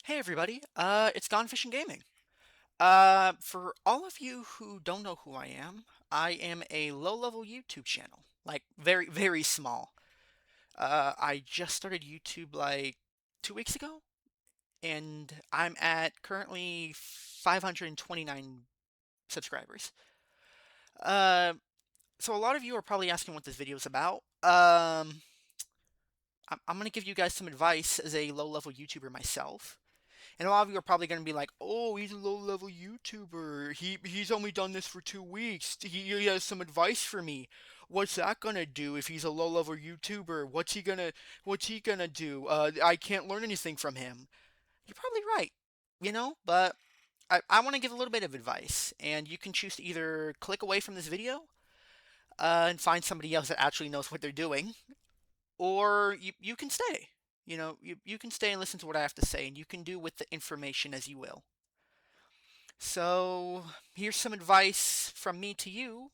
Hey everybody, it's Gone Fishing Gaming. For all of you who don't know who I am a low-level YouTube channel, like very, very small. I just started YouTube like 2 weeks ago, and I'm at currently 529 subscribers. Uh, so a lot of you are probably asking what this video is about. I'm gonna give you guys some advice as a low-level YouTuber myself. And a lot of you are probably going to be like, "Oh, he's a low-level YouTuber. He's only done this for 2 weeks. He has some advice for me. What's that gonna do if he's a low-level YouTuber? What's he gonna do? I can't learn anything from him." You're probably right, but I want to give a little bit of advice, and you can choose to either click away from this video and find somebody else that actually knows what they're doing, or you can stay. You can stay and listen to what I have to say, and you can do with the information as you will. So, here's some advice from me to you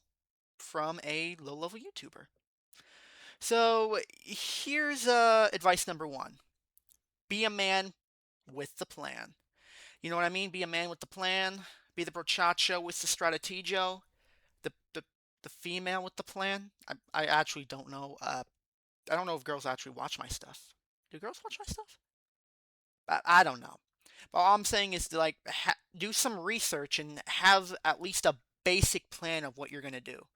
from a low level YouTuber. So, here's advice number one: be a man with the plan. You know what I mean? Be a man with the plan, be the brochacho with the strategijo, the, the female with the plan. I actually don't know. I don't know if girls actually watch my stuff. Do girls watch my stuff? I don't know. But all I'm saying is to do some research and have at least a basic plan of what you're gonna do.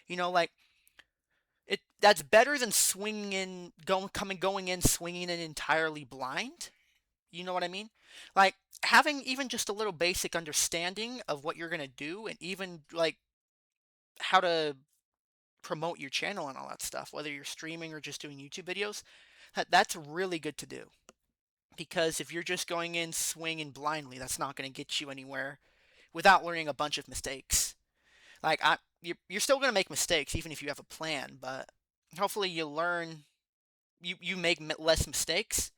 Like that's better than swinging in, going in swinging in entirely blind. You know what I mean? Like having even just a little basic understanding of what you're gonna do, and even like how to promote your channel and all that stuff, whether you're streaming or just doing YouTube videos. That's really good to do. Because if you're just going in swinging blindly, that's not going to get you anywhere without learning a bunch of mistakes. You're still going to make mistakes even if you have a plan, but hopefully you learn, you make less mistakes.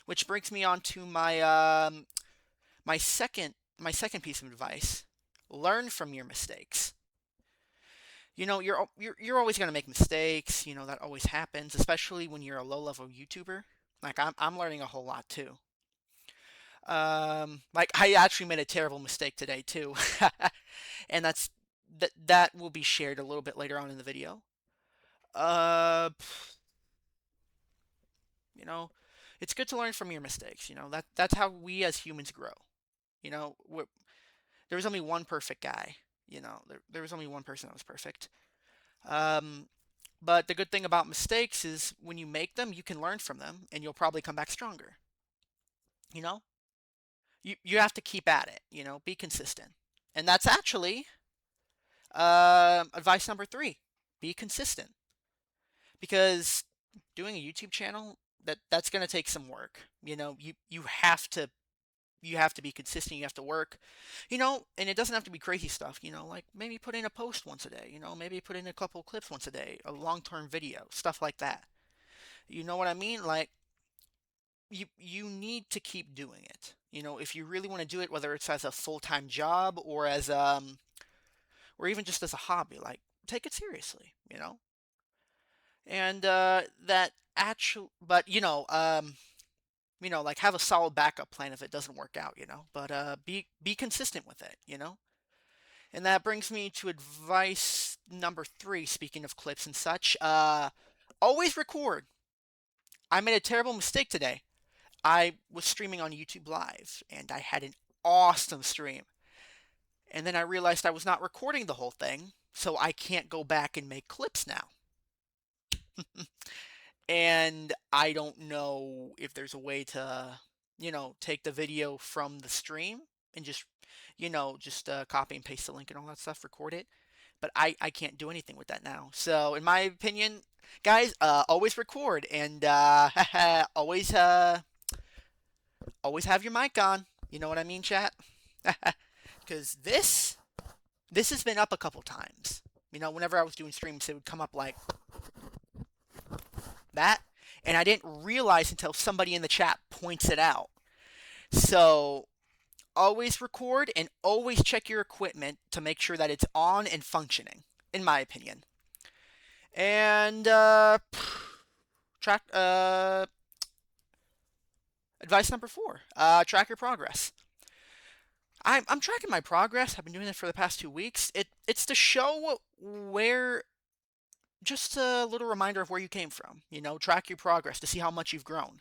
Which brings me on to my second piece of advice: learn from your mistakes. You're always going to make mistakes. That always happens, especially when you're a low level YouTuber. Like I'm learning a whole lot too. Like I actually made a terrible mistake today too, and that will be shared a little bit later on in the video. Uh, you know, it's good to learn from your mistakes. That's how we as humans grow. You know, we there was only one perfect guy. There was only one person that was perfect. Um, but the good thing about mistakes is when you make them, you can learn from them, and you'll probably come back stronger. You know, you have to keep at it. Be consistent, and that's actually advice number three: be consistent, because doing a YouTube channel that's going to take some work. You have to be consistent. You have to work, and it doesn't have to be crazy stuff. Like maybe put in a post once a day. Maybe put in a couple clips once a day, a long-term video, stuff like that. You know what I mean? Like you need to keep doing it. If you really want to do it, whether it's as a full-time job or even just as a hobby, like take it seriously. And that actual, but like have a solid backup plan if it doesn't work out. But be consistent with it. And that brings me to advice number three. Speaking of clips and such, always record. I made a terrible mistake today. I was streaming on YouTube Live, and I had an awesome stream. And then I realized I was not recording the whole thing, so I can't go back and make clips now. And I don't know if there's a way to, take the video from the stream and just copy and paste the link and all that stuff, record it. But I can't do anything with that now. So in my opinion, guys, always record and always have your mic on. You know what I mean, chat? Because this has been up a couple times. Whenever I was doing streams, it would come up like that, and I didn't realize until somebody in the chat points it out. So always record and always check your equipment to make sure that it's on and functioning, in my opinion. And track Advice number 4, track your progress. I'm tracking my progress. I've been doing it for the past 2 weeks. It's to show where, just a little reminder of where you came from. Track your progress to see how much you've grown.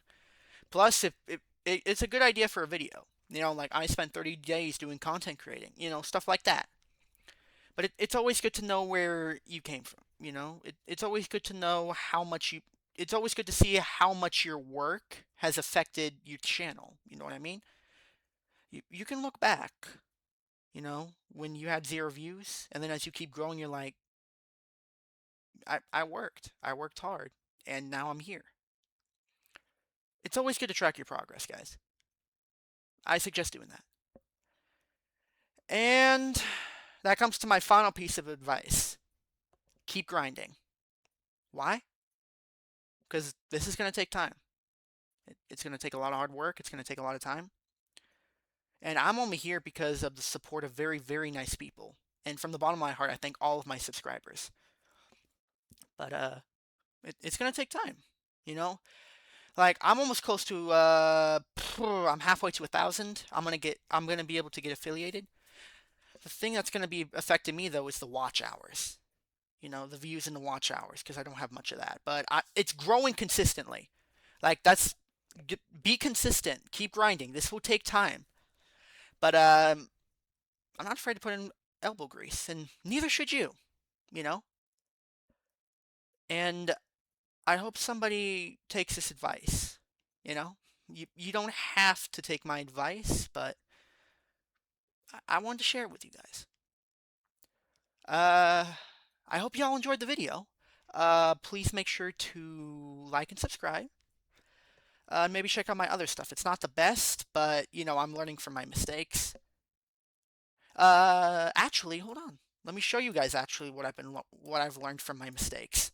Plus, it's a good idea for a video. Like I spent 30 days doing content creating. Stuff like that. But it's always good to know where you came from. It's always good to know how much you. It's always good to see how much your work has affected your channel. You know what I mean? You can look back. When you had 0 views, and then as you keep growing, you're like, I worked. I worked hard, and now I'm here. It's always good to track your progress, guys. I suggest doing that. And that comes to my final piece of advice. Keep grinding. Why? Because this is going to take time. It's going to take a lot of hard work. It's going to take a lot of time. And I'm only here because of the support of very, very nice people. And from the bottom of my heart, I thank all of my subscribers. But it's going to take time. You know, like I'm almost close to. I'm halfway to 1,000. I'm gonna be able to get affiliated. The thing that's gonna be affecting me though is the watch hours. The views and the watch hours, because I don't have much of that. But it's growing consistently. Like be consistent. Keep grinding. This will take time. But I'm not afraid to put in elbow grease, and neither should you. You know. And I hope somebody takes this advice. You know, you don't have to take my advice, but I wanted to share it with you guys. Uh, I hope y'all enjoyed the video. Please make sure to like and subscribe. Maybe check out my other stuff. It's not the best, but I'm learning from my mistakes. Actually, hold on. Let me show you guys actually what I've learned from my mistakes.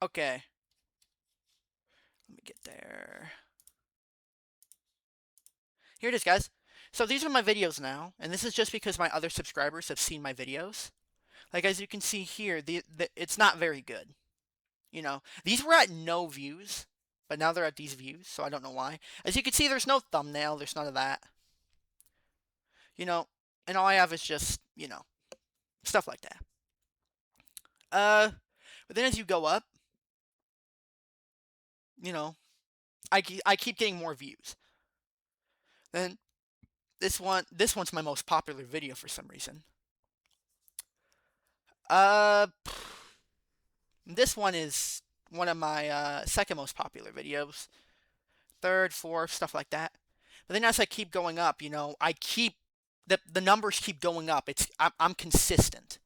Okay. Let me get there. Here it is, guys. So these are my videos now, and this is just because my other subscribers have seen my videos. Like as you can see here, it's not very good. These were at no views, but now they're at these views, so I don't know why. As you can see, there's no thumbnail, there's none of that. And all I have is just, stuff like that. But then as you go up, I keep getting more views. Then this one's my most popular video for some reason. This one is one of my second most popular videos. Third, fourth, stuff like that. But then as I keep going up, I keep the numbers keep going up. I'm consistent.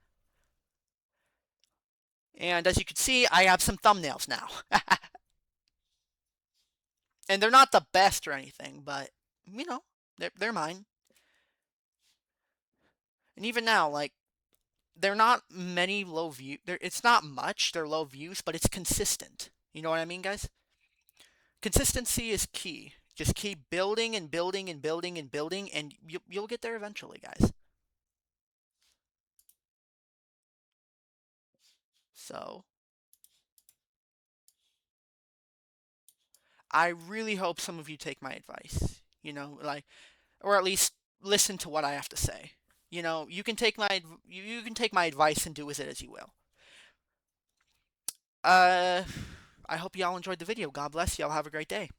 And as you can see, I have some thumbnails now. And they're not the best or anything, but they're mine. And even now, like they're not many low view. It's not much. They're low views, but it's consistent. You know what I mean, guys? Consistency is key. Just keep building and building and building and building, and you'll get there eventually, guys. So, I really hope some of you take my advice. Or at least listen to what I have to say. You can take my advice and do with it as you will. Uh, I hope y'all enjoyed the video. God bless y'all. Have a great day.